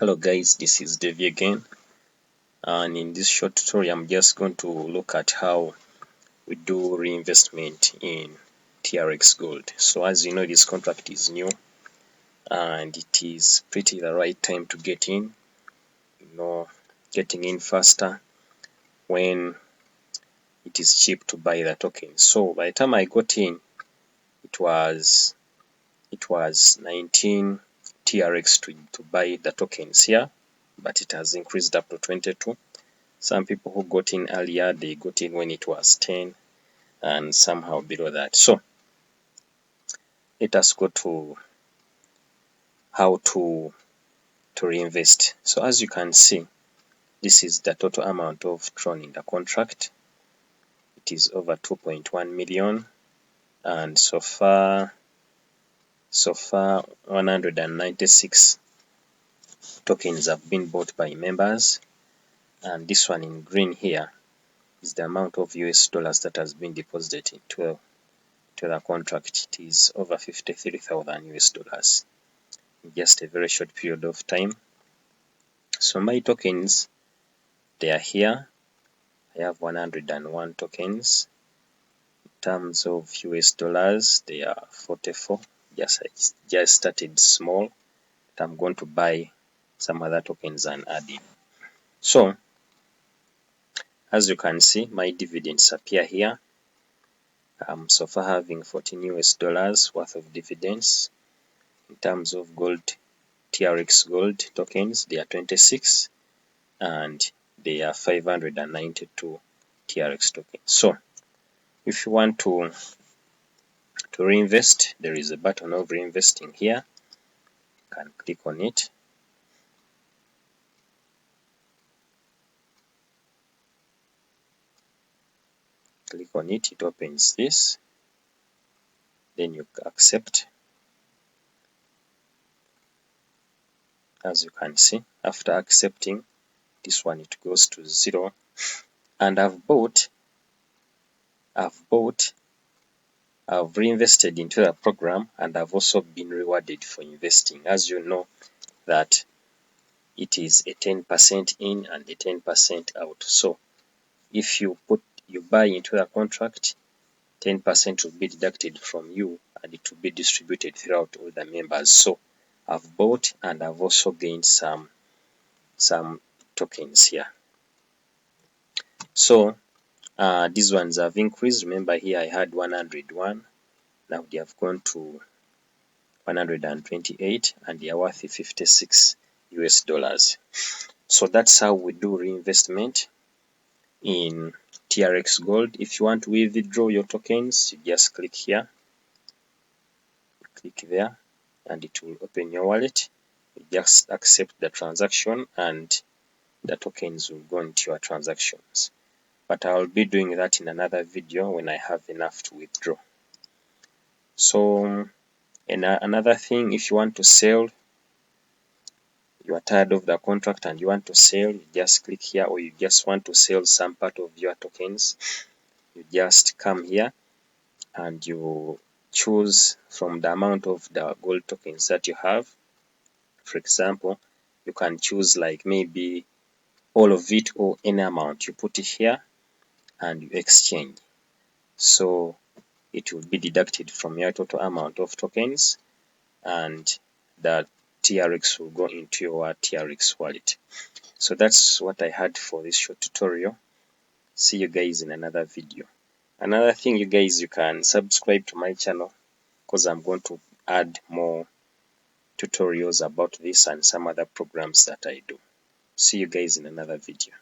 Hello guys, this is Devi again, and in this short tutorial I'm just going to look at how we do reinvestment in TRX Gold. So as you know, this contract is new and it is pretty the right time to get in, getting in faster when it is cheap to buy the token. So by the time I got in, it was 19 TRX to buy the tokens here, but it has increased up to 22. Some people who got in earlier, they got in when it was 10 and somehow below that. So let us go to how to reinvest. So as you can see, this is the total amount of Tron in the contract. It is over 2.1 million, and so far 196 tokens have been bought by members, and this one in green here is the amount of US dollars that has been deposited into the contract. It is over 53,000 US dollars in just a very short period of time. So my tokens, they are here. I have 101 tokens. In terms of US dollars, they are 44. I just started small, but I'm going to buy some other tokens and add in. So as you can see, my dividends appear here. I'm so far having 14 US dollars worth of dividends. In terms of gold, TRX Gold tokens, they are 26 and they are 592 TRX tokens. So if you want to reinvest, there is a button of reinvesting here. You can click on it. Click on it, it opens this. Then you accept. As you can see, after accepting this one, it goes to 0. And I've reinvested into the program, and I've also been rewarded for investing. As you know that it is a 10% in and a 10% out. So if you buy into the contract, 10% will be deducted from you and it will be distributed throughout all the members. So I've bought and I've also gained some tokens here. So these ones have increased. Remember here I had 101. Now they have gone to 128 and they are worth 56 US dollars. So that's how we do reinvestment in TRX Gold. If you want to withdraw your tokens, you just click here, click there, and it will open your wallet. You just accept the transaction and the tokens will go into your transactions. But I will be doing that in another video when I have enough to withdraw. So another thing, if you want to sell, you are tired of the contract and you want to sell, you just click here, or you just want to sell some part of your tokens, you just come here and you choose from the amount of the gold tokens that you have. For example, you can choose like maybe all of it or any amount. You put it here and you exchange. So it will be deducted from your total amount of tokens and the TRX will go into your TRX wallet. So that's what I had for this short tutorial. See you guys in another video. Another thing, you guys, you can subscribe to my channel because I'm going to add more tutorials about this and some other programs that I do. See you guys in another video.